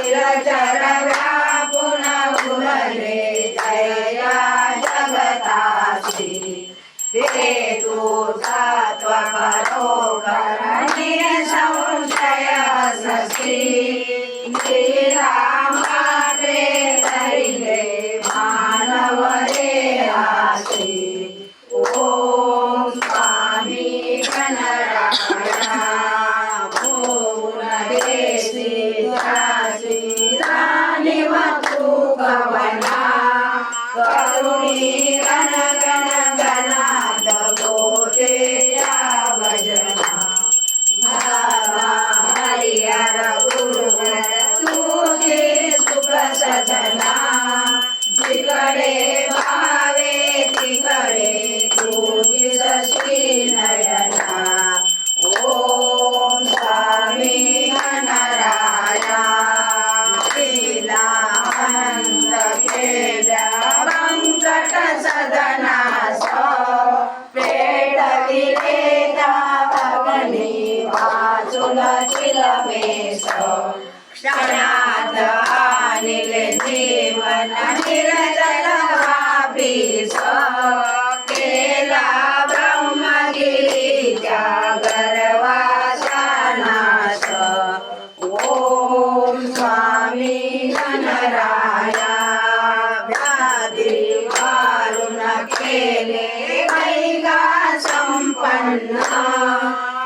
चर व्यापून उरले जया जगतासी ते तू तत्व करो करणी संशय ससी श्रीरामात्रे धरिले मानव रे आसी ओम स्वामी गणराया पूर्णदेशी निवतु गवना करुणी गण गण गणात गोते या भजना हरिहर गुरुवर तुझे सुख सजना तिकडे भावे तिकडे तुझी सशी नयना ओम स्वामी गणराया तिला आनंद केल्या व्यंकट सदनास पेटविले त्या अग्नी वाचून चिलमेश क्षणात आणिले जीवन निर्जल वापीस केला ब्रह्मगिरीच्या गर्वाचा नाश ओम स्वामी गणराया व्याधी वारून केले वैगा संपन्न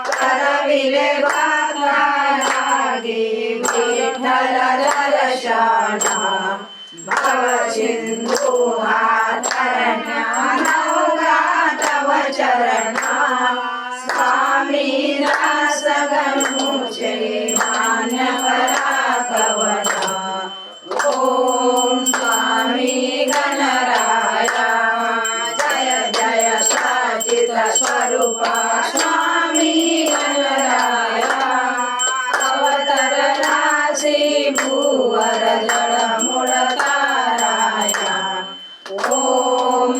करविले गाथा लागे विठ्ठल दर्शन भव सिंधू हातरण्या नवगात वचरण स्वामी दास गणुचे मान्य करा कवना ओम स्वामी गणराया जय जय सचित स्वरूप स्वामी गणराया अवतरलासी भूवर जड मूळ ताराया ओम